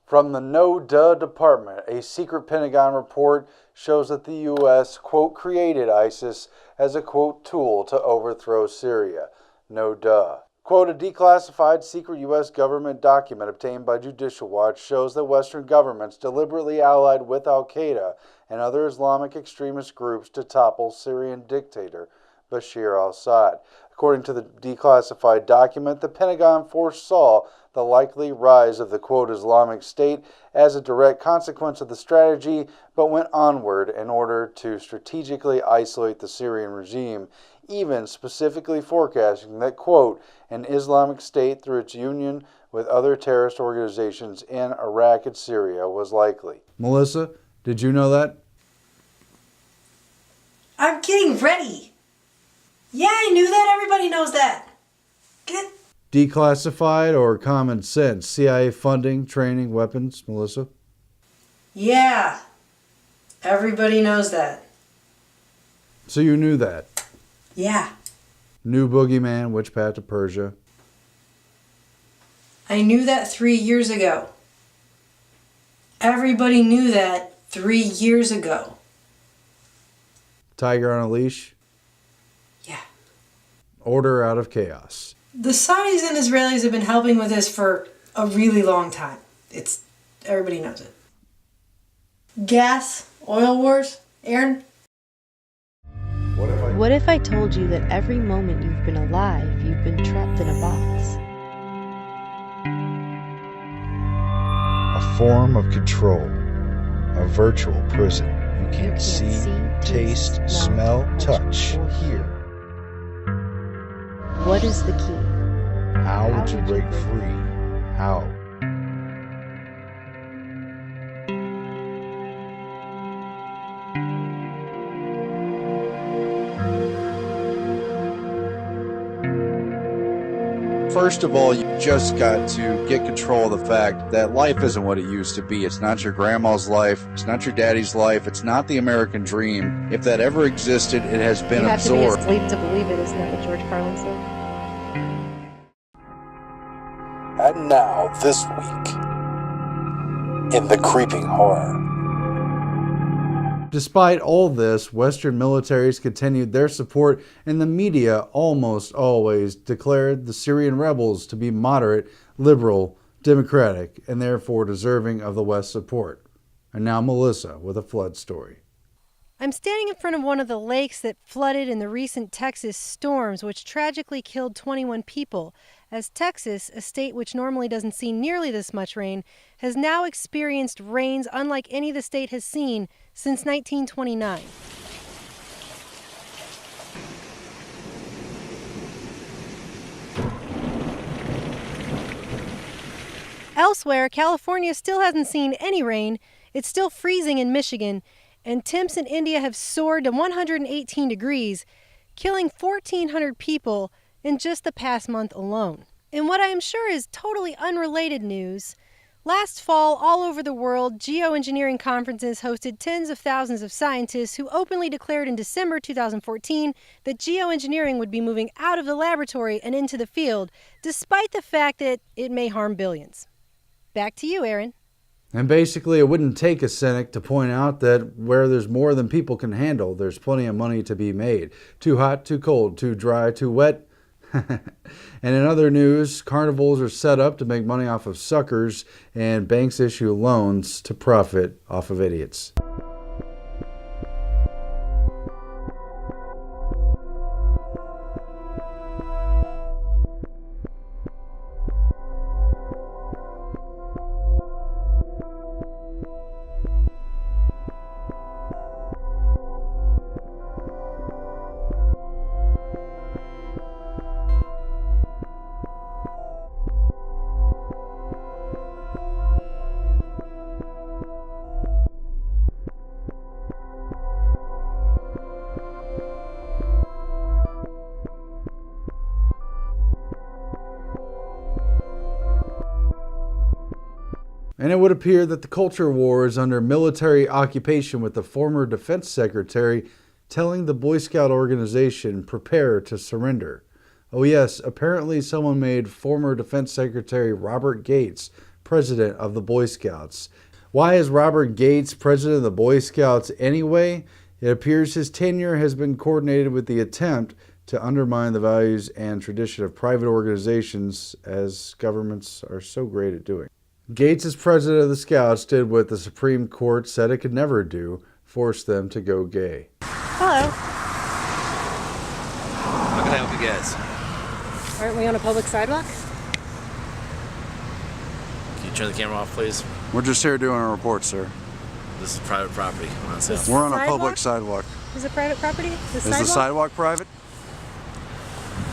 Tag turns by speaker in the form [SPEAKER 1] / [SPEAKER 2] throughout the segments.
[SPEAKER 1] From the No-Duh Department, a secret Pentagon report shows that the U.S., quote, created ISIS as a, quote, tool to overthrow Syria. No duh. Quote, a declassified secret U.S. government document obtained by Judicial Watch shows that Western governments deliberately allied with al-Qaeda and other Islamic extremist groups to topple Syrian dictator Bashar al-Assad. According to the declassified document, the Pentagon foresaw the likely rise of the, quote, Islamic State as a direct consequence of the strategy, but went onward in order to strategically isolate the Syrian regime, even specifically forecasting that, quote, an Islamic State through its union with other terrorist organizations in Iraq and Syria was likely. Melissa, did you know that?
[SPEAKER 2] I'm getting ready. Yeah, I knew that. Everybody knows that. Good.
[SPEAKER 1] Declassified or common sense? CIA funding, training, weapons, Melissa?
[SPEAKER 2] Yeah. Everybody knows that.
[SPEAKER 1] So you knew that?
[SPEAKER 2] Yeah.
[SPEAKER 1] New boogeyman, which path to Persia?
[SPEAKER 2] I knew that 3 years ago. Everybody knew that 3 years ago.
[SPEAKER 1] Tiger on a leash?
[SPEAKER 2] Yeah.
[SPEAKER 1] Order out of chaos.
[SPEAKER 2] The Saudis and Israelis have been helping with this for a really long time. Everybody knows it. Gas, oil wars, Aaron?
[SPEAKER 3] What if I told you that every moment you've been alive, you've been trapped in a box?
[SPEAKER 4] A form of control, a virtual prison. You can't see, taste, smell, touch, or hear.
[SPEAKER 3] What is the key?
[SPEAKER 4] How would you break free? How?
[SPEAKER 5] First of all, you just got to get control of the fact that life isn't what it used to be. It's not your grandma's life. It's not your daddy's life. It's not the American dream. If that ever existed, it has been absorbed.
[SPEAKER 3] You have to be asleep to believe it, isn't that what George Carlin said?
[SPEAKER 1] And now, this week, in the creeping horror. Despite all this, Western militaries continued their support, and the media almost always declared the Syrian rebels to be moderate, liberal, democratic, and therefore deserving of the West's support. And now Melissa with a flood story.
[SPEAKER 6] I'm standing in front of one of the lakes that flooded in the recent Texas storms, which tragically killed 21 people, as Texas, a state which normally doesn't see nearly this much rain, has now experienced rains unlike any the state has seen since 1929. Elsewhere, California still hasn't seen any rain. It's still freezing in Michigan, and temps in India have soared to 118 degrees, killing 1,400 people in just the past month alone. In what I am sure is totally unrelated news, last fall, all over the world, geoengineering conferences hosted tens of thousands of scientists who openly declared in December 2014 that geoengineering would be moving out of the laboratory and into the field, despite the fact that it may harm billions. Back to you, Aaron.
[SPEAKER 1] And basically, it wouldn't take a cynic to point out that where there's more than people can handle, there's plenty of money to be made. Too hot, too cold, too dry, too wet. And in other news, carnivals are set up to make money off of suckers, and banks issue loans to profit off of idiots. And it would appear that the culture war is under military occupation, with the former defense secretary telling the Boy Scout organization, prepare to surrender. Oh yes, apparently someone made former Defense Secretary Robert Gates president of the Boy Scouts. Why is Robert Gates president of the Boy Scouts anyway? It appears his tenure has been coordinated with the attempt to undermine the values and tradition of private organizations, as governments are so great at doing. Gates, as president of the Scouts, did what the Supreme Court said it could never do, force them to go gay.
[SPEAKER 6] Hello.
[SPEAKER 7] How can I help you guys?
[SPEAKER 6] Aren't we on a public sidewalk?
[SPEAKER 7] Can you turn the camera off, please?
[SPEAKER 5] We're just here doing a report, sir.
[SPEAKER 7] This is private property. Come on, sale.
[SPEAKER 5] We're on a
[SPEAKER 6] Sidewalk?
[SPEAKER 5] public sidewalk.
[SPEAKER 6] Is it private property?
[SPEAKER 5] Is the sidewalk private?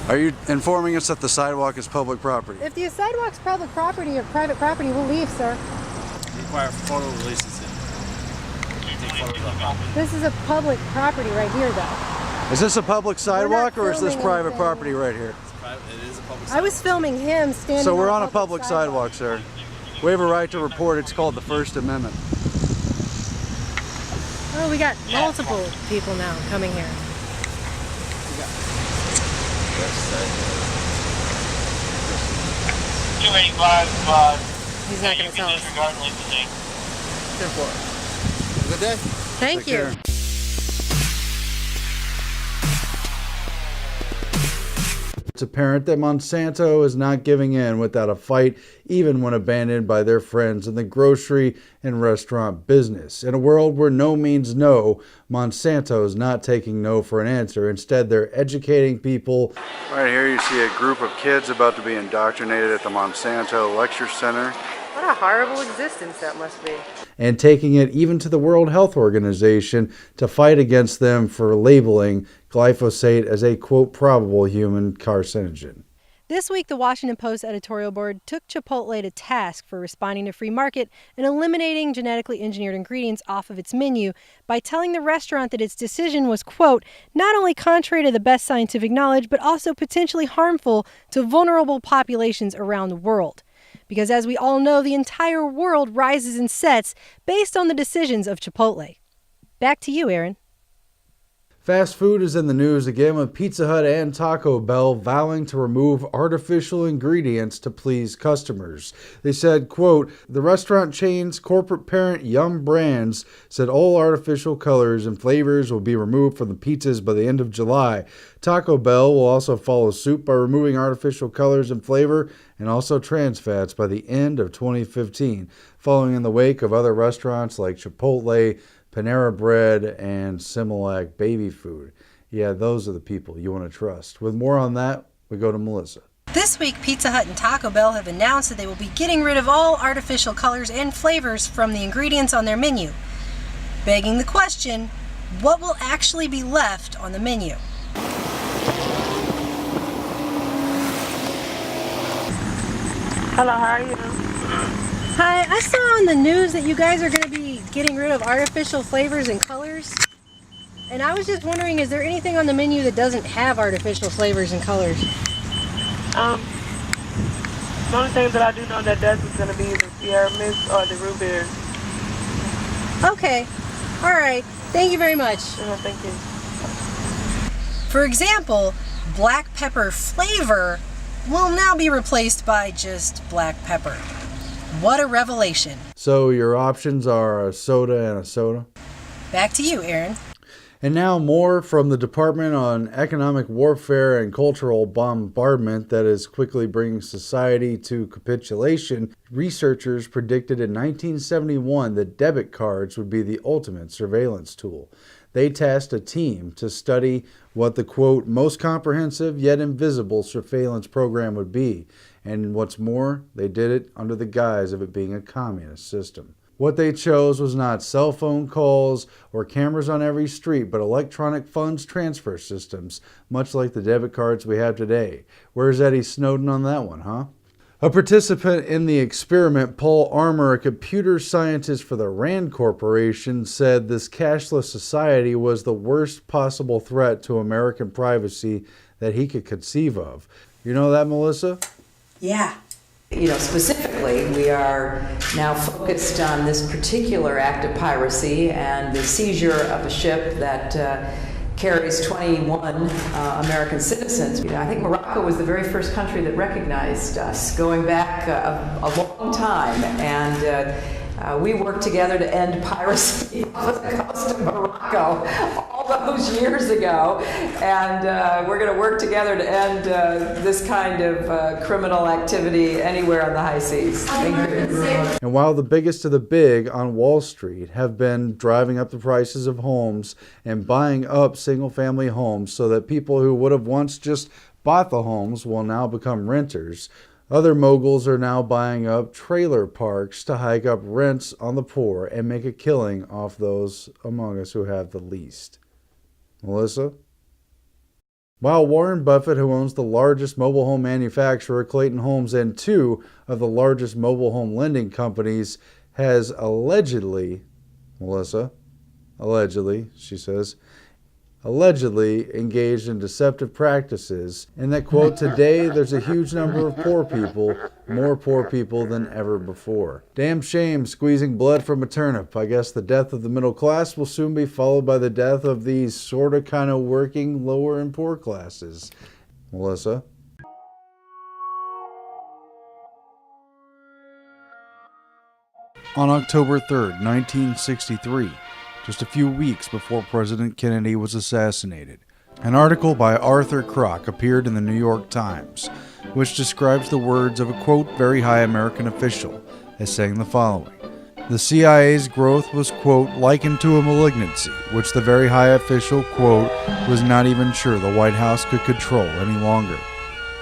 [SPEAKER 5] Are you informing us that the sidewalk is public property?
[SPEAKER 6] If the sidewalk's public property or private property, we'll leave, sir.
[SPEAKER 7] We require photo releases. Take photos of the property.
[SPEAKER 6] This is a public property right here, though.
[SPEAKER 5] Is this a public sidewalk or is this
[SPEAKER 6] filming
[SPEAKER 5] private
[SPEAKER 6] anything.
[SPEAKER 5] property right here?
[SPEAKER 7] It's private. It is a public.
[SPEAKER 6] I was filming him standing
[SPEAKER 5] So we're on a public sidewalk, sir. We have a right to report. It's called the First Amendment.
[SPEAKER 6] Oh, we got multiple people now coming here. He's not going to tell us.
[SPEAKER 5] Good day.
[SPEAKER 6] Thank you.
[SPEAKER 5] Care.
[SPEAKER 1] It's apparent that Monsanto is not giving in without a fight, even when abandoned by their friends in the grocery and restaurant business. In a world where no means no, Monsanto is not taking no for an answer. Instead, they're educating people. Right here you see a group of kids about to be indoctrinated at the Monsanto Lecture Center.
[SPEAKER 8] What a horrible existence that must be.
[SPEAKER 1] And taking it even to the World Health Organization to fight against them for labeling glyphosate as a, quote, probable human carcinogen.
[SPEAKER 6] This week, the Washington Post editorial board took Chipotle to task for responding to free market and eliminating genetically engineered ingredients off of its menu by telling the restaurant that its decision was, quote, not only contrary to the best scientific knowledge, but also potentially harmful to vulnerable populations around the world. Because as we all know, the entire world rises and sets based on the decisions of Chipotle. Back to you, Aaron.
[SPEAKER 1] Fast food is in the news again with Pizza Hut and Taco Bell vowing to remove artificial ingredients to please customers. They said, quote, the restaurant chain's corporate parent Yum Brands said all artificial colors and flavors will be removed from the pizzas by the end of July. Taco Bell will also follow suit by removing artificial colors and flavor and also trans fats by the end of 2015, following in the wake of other restaurants like Chipotle, Panera Bread, and Similac Baby Food. Yeah, those are the people you want to trust. With more on that, we go to Melissa.
[SPEAKER 6] This week, Pizza Hut and Taco Bell have announced that they will be getting rid of all artificial colors and flavors from the ingredients on their menu. Begging the question, what will actually be left on the menu?
[SPEAKER 8] Hello, how are you?
[SPEAKER 6] Hi, I saw on the news that you guys are going to be getting rid of artificial flavors and colors. And I was just wondering, is there anything on the menu that doesn't have artificial flavors and colors?
[SPEAKER 8] The only thing that I do know that does is going to be the Sierra Mist or the root beer.
[SPEAKER 6] Okay, all right. Thank you very much.
[SPEAKER 8] Thank you.
[SPEAKER 6] For example, black pepper flavor will now be replaced by just black pepper. What a revelation.
[SPEAKER 1] So your options are a soda and a soda?
[SPEAKER 6] Back to you, Aaron.
[SPEAKER 1] And now more from the Department on Economic Warfare and Cultural Bombardment that is quickly bringing society to capitulation. Researchers predicted in 1971 that debit cards would be the ultimate surveillance tool. They tasked a team to study what the, quote, most comprehensive yet invisible surveillance program would be. And what's more, they did it under the guise of it being a communist system. What they chose was not cell phone calls or cameras on every street, but electronic funds transfer systems, much like the debit cards we have today. Where's Eddie Snowden on that one, huh? A participant in the experiment, Paul Armour, a computer scientist for the RAND Corporation, said this cashless society was the worst possible threat to American privacy that he could conceive of. You know that, Melissa?
[SPEAKER 9] Yeah. Specifically, we are now focused on this particular act of piracy and the seizure of a ship that carries 21 American citizens. I think Morocco was the very first country that recognized us, going back a long time, and we worked together to end piracy off the coast of Morocco all those years ago, and we're going to work together to end this kind of criminal activity anywhere on the high seas. Thank you.
[SPEAKER 1] And while the biggest of the big on Wall Street have been driving up the prices of homes and buying up single-family homes so that people who would have once just bought the homes will now become renters, other moguls are now buying up trailer parks to hike up rents on the poor and make a killing off those among us who have the least. Melissa? While Warren Buffett, who owns the largest mobile home manufacturer, Clayton Homes, and two of the largest mobile home lending companies, has allegedly, Melissa, allegedly, she says, allegedly engaged in deceptive practices, and that, quote, today there's a huge number of poor people, more poor people than ever before. Damn shame squeezing blood from a turnip. I guess the death of the middle class will soon be followed by the death of these sorta kinda working lower and poor classes. Melissa? On October 3rd, 1963, just a few weeks before President Kennedy was assassinated, an article by Arthur Kroc appeared in the New York Times, which describes the words of a, quote, very high American official as saying the following. The CIA's growth was, quote, likened to a malignancy, which the very high official, quote, was not even sure the White House could control any longer.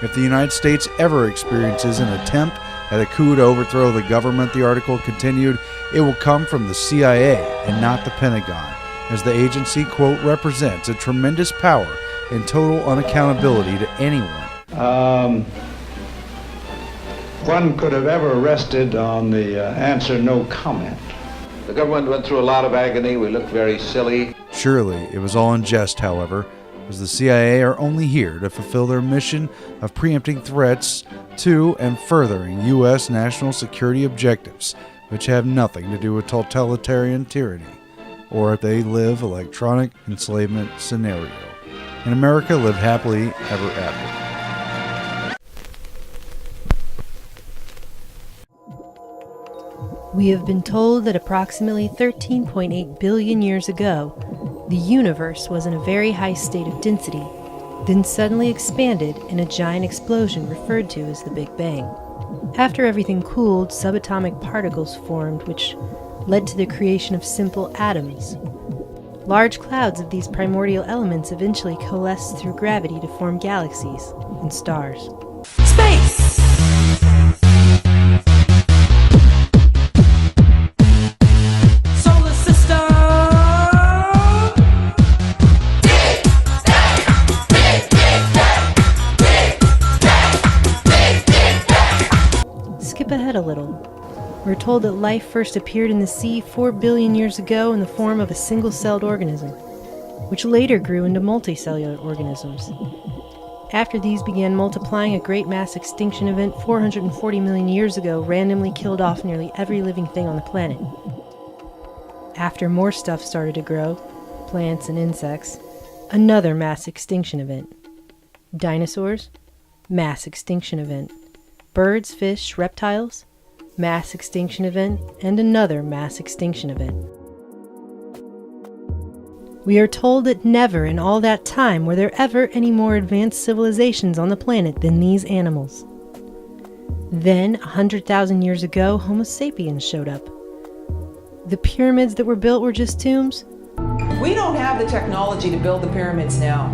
[SPEAKER 1] If the United States ever experiences an attempt at a coup to overthrow the government, the article continued, it will come from the CIA and not the Pentagon, as the agency, quote, represents a tremendous power and total unaccountability to anyone.
[SPEAKER 10] One could have ever rested on the answer no comment.
[SPEAKER 11] The government went through a lot of agony. We looked very silly.
[SPEAKER 1] Surely it was all in jest, however, as the CIA are only here to fulfill their mission of preempting threats to and furthering U.S. national security objectives, which have nothing to do with totalitarian tyranny, or if they live electronic enslavement scenario. And America lived happily ever after.
[SPEAKER 6] We have been told that approximately 13.8 billion years ago, the universe was in a very high state of density, then suddenly expanded in a giant explosion referred to as the Big Bang. After everything cooled, subatomic particles formed, which led to the creation of simple atoms. Large clouds of these primordial elements eventually coalesced through gravity to form galaxies and stars.
[SPEAKER 9] Space! Solar system!
[SPEAKER 6] Skip ahead a little. We're told that life first appeared in the sea 4 billion years ago in the form of a single-celled organism, which later grew into multicellular organisms. After these began multiplying, a great mass extinction event 440 million years ago randomly killed off nearly every living thing on the planet. After more stuff started to grow, plants and insects, another mass extinction event. Dinosaurs, mass extinction event. Birds, fish, reptiles, mass extinction event, and another mass extinction event. We are told that never in all that time were there ever any more advanced civilizations on the planet than these animals. Then, 100,000 years ago, Homo sapiens showed up. The pyramids that were built were just tombs?
[SPEAKER 9] We don't have the technology to build the pyramids now.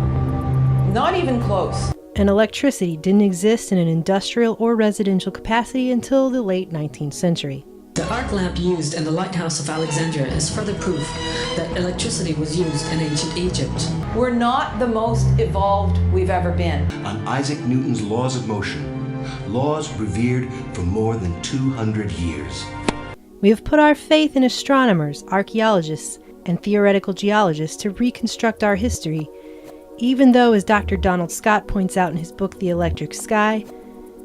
[SPEAKER 9] Not even close.
[SPEAKER 6] And electricity didn't exist in an industrial or residential capacity until the late 19th century.
[SPEAKER 12] The arc lamp used in the lighthouse of Alexandria is further proof that electricity was used in ancient Egypt.
[SPEAKER 9] We're not the most evolved we've ever been.
[SPEAKER 13] On Isaac Newton's laws of motion, laws revered for more than 200 years.
[SPEAKER 6] We have put our faith in astronomers, archaeologists, and theoretical geologists to reconstruct our history, even though, as Dr. Donald Scott points out in his book The Electric Sky,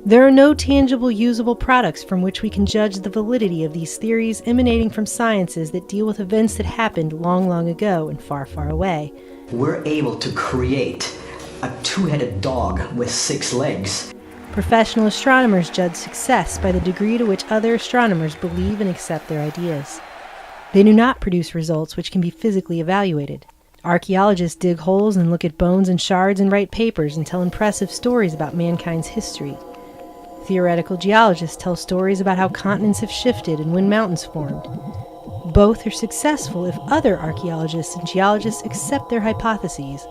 [SPEAKER 6] there are no tangible, usable products from which we can judge the validity of these theories emanating from sciences that deal with events that happened long, long ago and far, far away.
[SPEAKER 14] we're able to create a two-headed dog with 6 legs.
[SPEAKER 6] Professional astronomers judge success by the degree to which other astronomers believe and accept their ideas. They do not produce results which can be physically evaluated. Archaeologists dig holes and look at bones and shards and write papers and tell impressive stories about mankind's history. Theoretical geologists tell stories about how continents have shifted and when mountains formed. Both are successful if other archaeologists and geologists accept their hypotheses,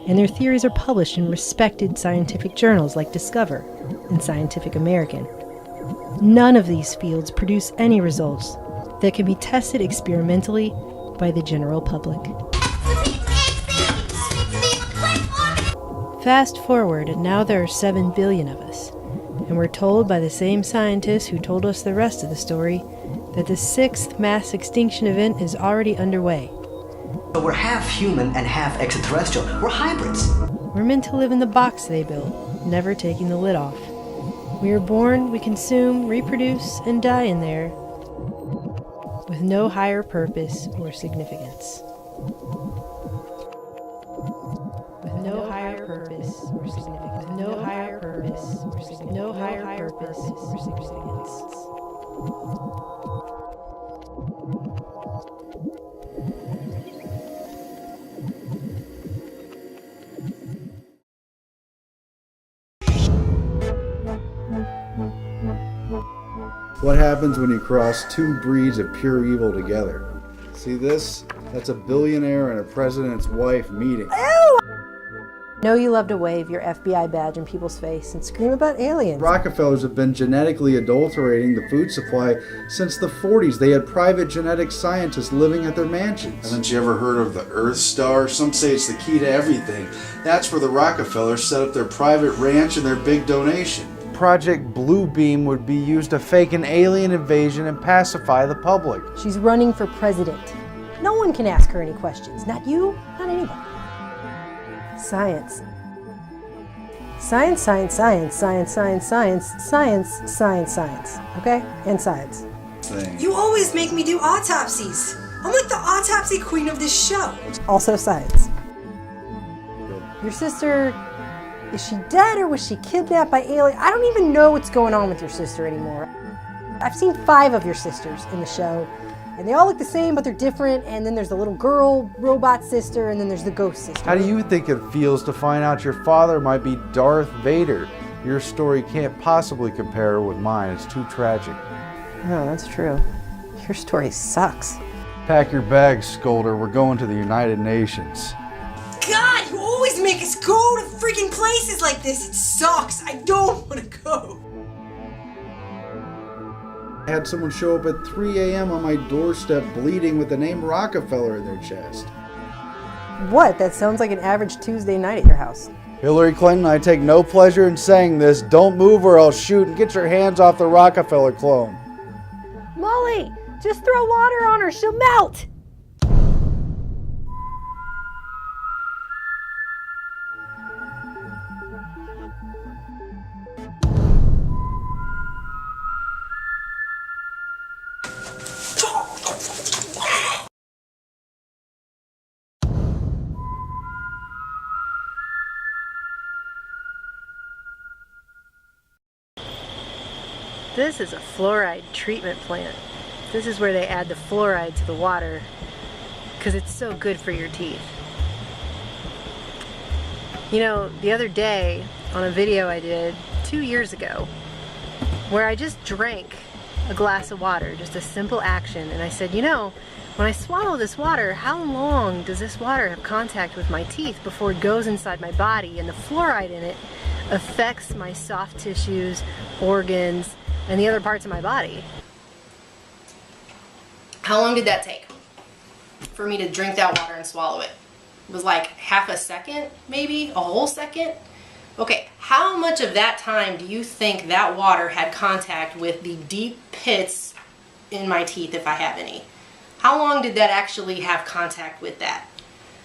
[SPEAKER 6] and their theories are published in respected scientific journals like Discover and Scientific American. None of these fields produce any results that can be tested experimentally by the general public. Fast forward, and now there are 7 billion of us, and we're told by the same scientists who told us the rest of the story that the 6th mass extinction event is already underway.
[SPEAKER 14] So we're half human and half extraterrestrial. We're hybrids.
[SPEAKER 6] We're meant to live in the box they built, never taking the lid off. We are born, we consume, reproduce, and die in there, with no higher purpose or significance. With no higher purpose or significance. With no higher purpose or significance. No higher purpose or significance.
[SPEAKER 1] What happens when you cross 2 breeds of pure evil together? See this? That's a billionaire and a president's wife meeting.
[SPEAKER 6] Know you love to wave your FBI badge in people's face and scream about aliens.
[SPEAKER 1] Rockefellers have been genetically adulterating the food supply since the 40s. They had private genetic scientists living at their mansions.
[SPEAKER 5] Haven't you ever heard of the Earth Star? Some say it's the key to everything. That's where the Rockefellers set up their private ranch and their big donation.
[SPEAKER 1] Project Bluebeam would be used to fake an alien invasion and pacify the public.
[SPEAKER 6] She's running for president. No one can ask her any questions. Not you, not anybody. Science. Science, science, science, science, science, science, science, science, science. Okay? And science.
[SPEAKER 2] You always make me do autopsies. I'm like the autopsy queen of this show.
[SPEAKER 6] Also science. Your sister, is she dead or was she kidnapped by aliens? I don't even know what's going on with your sister anymore. I've seen 5 of your sisters in the show, and they all look the same, but they're different. And then there's the little girl robot sister, and then there's the ghost sister.
[SPEAKER 1] How do you think it feels to find out your father might be Darth Vader? Your story can't possibly compare with mine. It's too tragic.
[SPEAKER 6] Oh, that's true. Your story sucks.
[SPEAKER 1] Pack your bags, Scolder. We're going to the United Nations.
[SPEAKER 2] God, you always make us go to freaking places like this. It sucks. I don't want to go.
[SPEAKER 1] I had someone show up at 3 a.m. on my doorstep bleeding with the name Rockefeller in their chest.
[SPEAKER 6] What? That sounds like an average Tuesday night at your house.
[SPEAKER 1] Hillary Clinton, I take no pleasure in saying this. Don't move or I'll shoot, and get your hands off the Rockefeller clone.
[SPEAKER 6] Molly, just throw water on her. She'll melt. This is a fluoride treatment plant. This is where they add the fluoride to the water because it's so good for your teeth. You know, the other day on a video I did 2 years ago where I just drank a glass of water, just a simple action, and I said, you know, when I swallow this water, how long does this water have contact with my teeth before it goes inside my body? And the fluoride in it affects my soft tissues, organs, and the other parts of my body.
[SPEAKER 15] How long did that take for me to drink that water and swallow it? It was like half a second, maybe a whole second. Okay, how much of that time do you think that water had contact with the deep pits in my teeth, if I have any? How long did that actually have contact with that?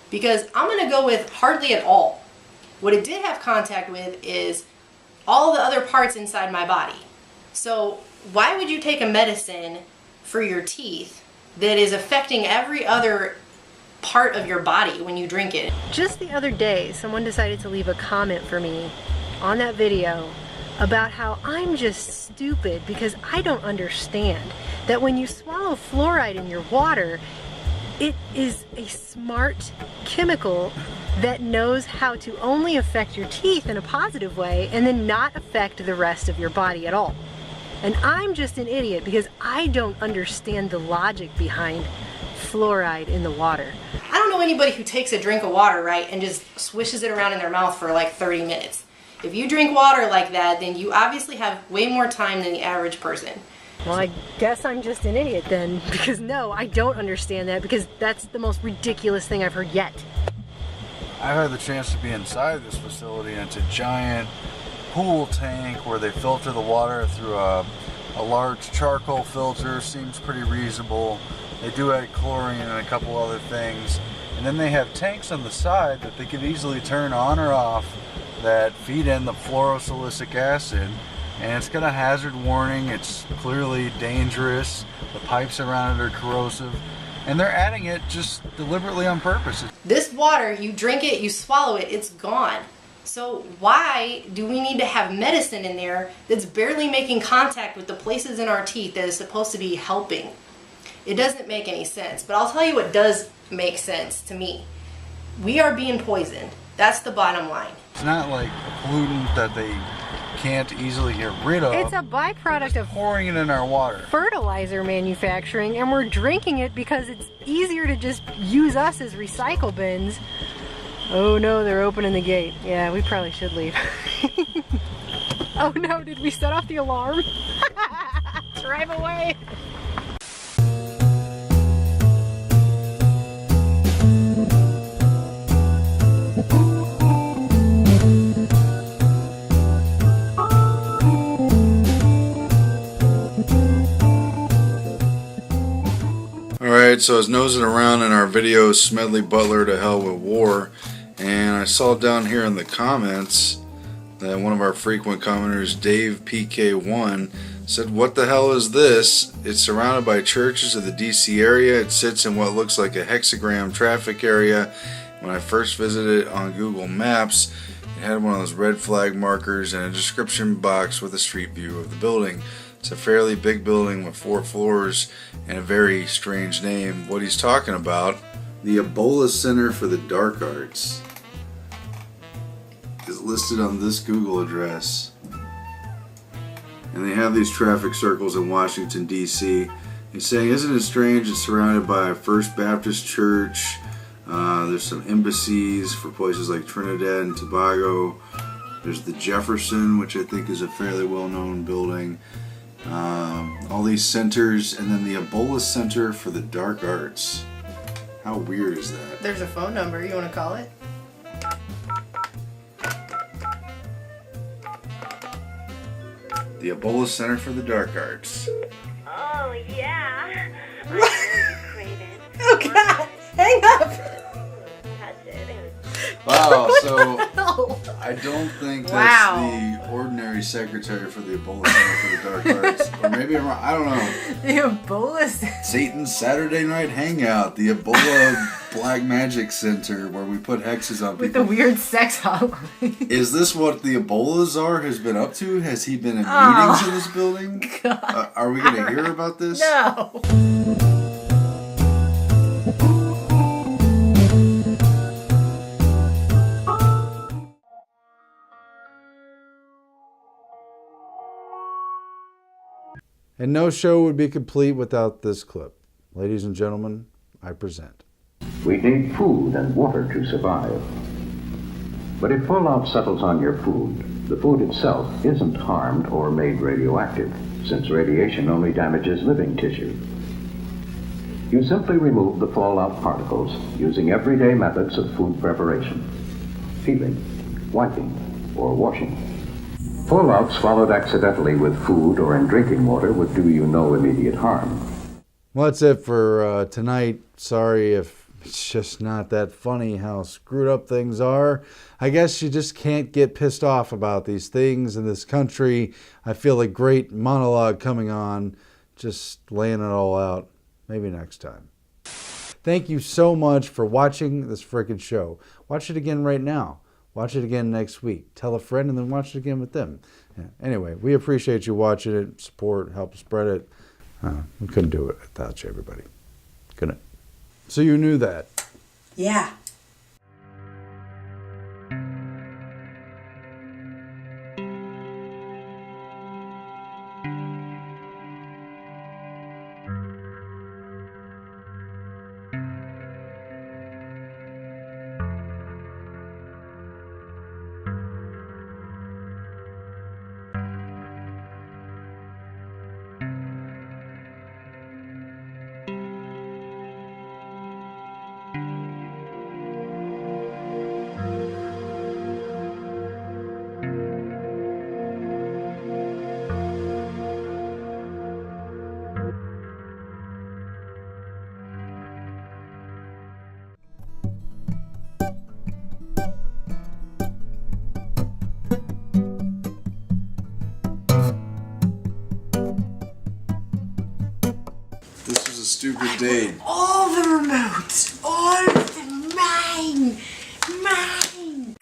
[SPEAKER 15] Because I'm gonna go with hardly at all. What it did have contact with is all the other parts inside my body. So why would you take a medicine for your teeth that is affecting every other part of your body when you drink it.
[SPEAKER 6] Just the other day, someone decided to leave a comment for me on that video about how I'm just stupid because I don't understand that when you swallow fluoride in your water, it is a smart chemical that knows how to only affect your teeth in a positive way and then not affect the rest of your body at all. And I'm just an idiot because I don't understand the logic behind fluoride in the water.
[SPEAKER 15] I don't know anybody who takes a drink of water, right, and just swishes it around in their mouth for like 30 minutes. If you drink water like that, then you obviously have way more time than the average person.
[SPEAKER 6] Well, I guess I'm just an idiot then, because no, I don't understand that, because that's the most ridiculous thing I've heard yet.
[SPEAKER 1] I've had the chance to be inside this facility, and it's a giant pool tank where they filter the water through a large charcoal filter. Seems pretty reasonable. They do add chlorine and a couple other things. And then they have tanks on the side that they could easily turn on or off that feed in the fluosilicic acid. And it's got a hazard warning. It's clearly dangerous. The pipes around it are corrosive. And they're adding it just deliberately on purpose.
[SPEAKER 15] This water, you drink it, you swallow it, it's gone. So why do we need to have medicine in there that's barely making contact with the places in our teeth that is supposed to be helping? It doesn't make any sense. But I'll tell you what does make sense to me. We are being poisoned. That's the bottom line.
[SPEAKER 1] It's not like a pollutant that they can't easily get rid of.
[SPEAKER 6] It's a byproduct of
[SPEAKER 1] pouring it in our water.
[SPEAKER 6] Fertilizer manufacturing, and we're drinking it because it's easier to just use us as recycle bins. Oh no, they're opening the gate. Yeah, we probably should leave. Oh no, did we set off the alarm? Drive away.
[SPEAKER 5] Alright, so I was nosing around in our video, Smedley Butler to Hell with War, and I saw down here in the comments that one of our frequent commenters, Dave PK1, said, "What the hell is this? It's surrounded by churches of the DC area. It sits in what looks like a hexagram traffic area. When I first visited it on Google Maps, it had one of those red flag markers and a description box with a street view of the building. It's a fairly big building with 4 floors and a very strange name." What he's talking about, the Ebola Center for the Dark Arts, is listed on this Google address. And they have these traffic circles in Washington, D.C. He's saying, "Isn't it strange? It's surrounded by a First Baptist church. There's some embassies for places like Trinidad and Tobago. There's the Jefferson, which I think is a fairly well-known building. All these centers, and then the Ebola Center for the Dark Arts." How weird is that?
[SPEAKER 15] There's a phone number. You want to call it?
[SPEAKER 5] The Ebola Center for the Dark Arts.
[SPEAKER 16] Oh, yeah.
[SPEAKER 15] Oh, God. Hang up.
[SPEAKER 5] Wow, so I don't think that's the ordinary secretary for the Ebola Center for the Dark Arts. Or maybe I'm wrong. I don't know.
[SPEAKER 15] The Ebola Center.
[SPEAKER 5] Satan's Saturday Night Hangout. The Ebola Black Magic Center, where we put hexes on people.
[SPEAKER 15] With the weird sex hotline.
[SPEAKER 5] Is this what the Ebola czar has been up to? Has he been in meetings in this building? Are we going to hear about this?
[SPEAKER 15] No.
[SPEAKER 1] And no show would be complete without this clip. Ladies and gentlemen, I present.
[SPEAKER 17] We need food and water to survive. But if fallout settles on your food, the food itself isn't harmed or made radioactive, since radiation only damages living tissue. You simply remove the fallout particles using everyday methods of food preparation: peeling, wiping, or washing. Fallout swallowed accidentally with food or in drinking water would do you no immediate harm.
[SPEAKER 1] Well, that's it for tonight. Sorry if it's just not that funny how screwed up things are. I guess you just can't get pissed off about these things in this country. I feel a great monologue coming on, just laying it all out. Maybe next time. Thank you so much for watching this freaking show. Watch it again right now. Watch it again next week. Tell a friend and then watch it again with them. Yeah. Anyway, we appreciate you watching it. Support, help spread it. We couldn't do it without you, everybody. Couldn't. So you knew that.
[SPEAKER 2] Yeah.
[SPEAKER 5] This was a stupid date.
[SPEAKER 2] All the remotes. All of them. Mine. Mine.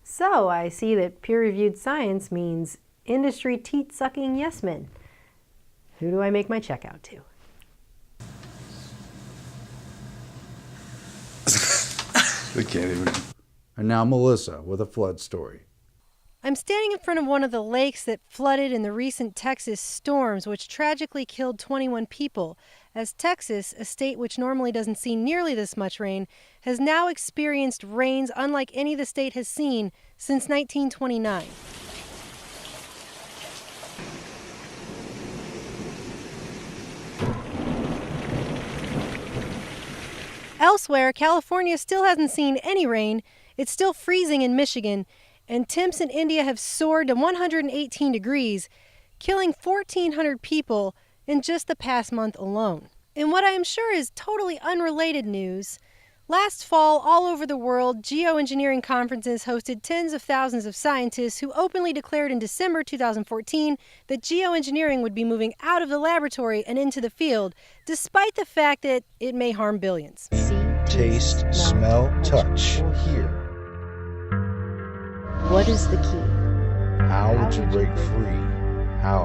[SPEAKER 6] So I see that peer-reviewed science means industry teat-sucking yes men. Who do I make my check out to?
[SPEAKER 5] We can't even.
[SPEAKER 1] And now Melissa with a flood story.
[SPEAKER 6] I'm standing in front of one of the lakes that flooded in the recent Texas storms, which tragically killed 21 people, as Texas, a state which normally doesn't see nearly this much rain, has now experienced rains unlike any the state has seen since 1929. Elsewhere, California still hasn't seen any rain. It's still freezing in Michigan, and temps in India have soared to 118 degrees, killing 1,400 people in just the past month alone. In what I am sure is totally unrelated news, last fall, all over the world, geoengineering conferences hosted tens of thousands of scientists who openly declared in December 2014 that geoengineering would be moving out of the laboratory and into the field, despite the fact that it may harm billions.
[SPEAKER 4] See, taste, smell, touch, hear.
[SPEAKER 3] What is the key?
[SPEAKER 4] How would you break free? How?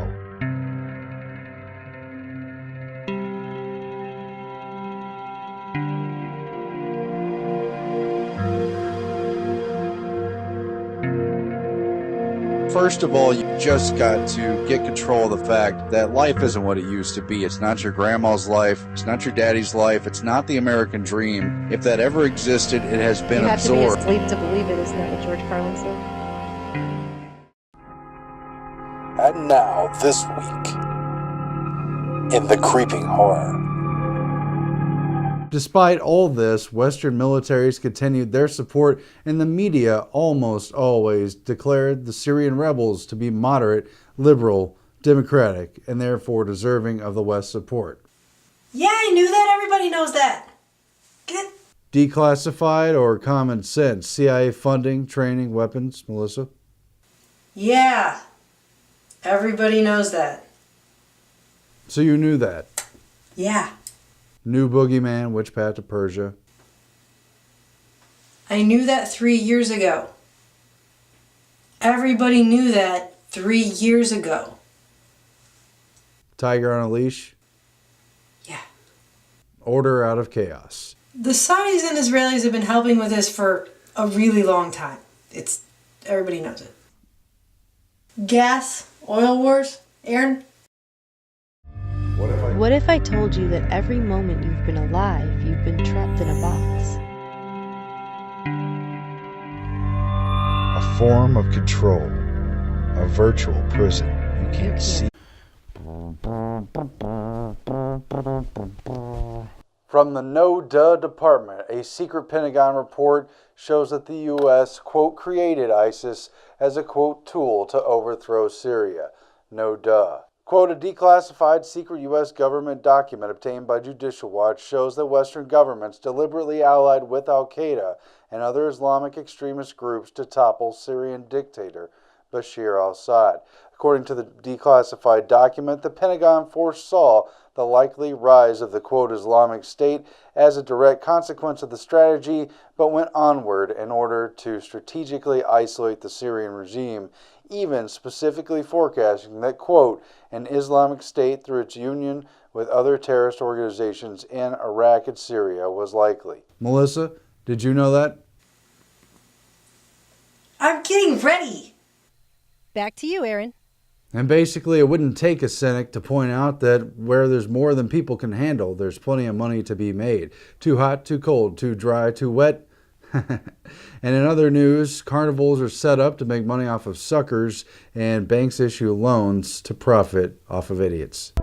[SPEAKER 5] First of all, you just got to get control of the fact that life isn't what it used to be. It's not your grandma's life. It's not your daddy's life. It's not the American dream. If that ever existed, it has been absorbed.
[SPEAKER 6] You have to be asleep to believe it, isn't that what George Carlin said?
[SPEAKER 1] And now, this week, in the creeping horror. Despite all this, Western militaries continued their support, and the media almost always declared the Syrian rebels to be moderate, liberal, democratic, and therefore deserving of the West's support.
[SPEAKER 2] Yeah, I knew that. Everybody knows that. Get
[SPEAKER 1] Declassified or common sense? CIA funding, training, weapons, Melissa?
[SPEAKER 2] Yeah. Everybody knows that.
[SPEAKER 1] So you knew that.
[SPEAKER 2] Yeah.
[SPEAKER 1] New boogeyman, which path to Persia.
[SPEAKER 2] I knew that 3 years ago. Everybody knew that 3 years ago.
[SPEAKER 1] Tiger on a leash.
[SPEAKER 2] Yeah.
[SPEAKER 1] Order out of chaos.
[SPEAKER 2] The Saudis and Israelis have been helping with this for a really long time. Everybody knows it. Gas, oil wars, Aaron?
[SPEAKER 3] What if I told you that every moment you've been alive, you've been trapped in a box?
[SPEAKER 4] A form of control. A virtual prison. You can't see.
[SPEAKER 1] From the No-Duh Department, a secret Pentagon report shows that the U.S., quote, created ISIS as a, quote, tool to overthrow Syria. No duh. Quote, a declassified secret U.S. government document obtained by Judicial Watch shows that Western governments deliberately allied with al-Qaeda and other Islamic extremist groups to topple Syrian dictator Bashar al-Assad. According to the declassified document, the Pentagon foresaw the likely rise of the quote Islamic State as a direct consequence of the strategy, but went onward in order to strategically isolate the Syrian regime, even specifically forecasting that, quote, an Islamic State through its union with other terrorist organizations in Iraq and Syria was likely. Melissa, did you know that?
[SPEAKER 2] I'm getting ready.
[SPEAKER 6] Back to you, Aaron.
[SPEAKER 1] And basically, it wouldn't take a cynic to point out that where there's more than people can handle, there's plenty of money to be made. Too hot, too cold, too dry, too wet. And in other news, carnivals are set up to make money off of suckers, and banks issue loans to profit off of idiots.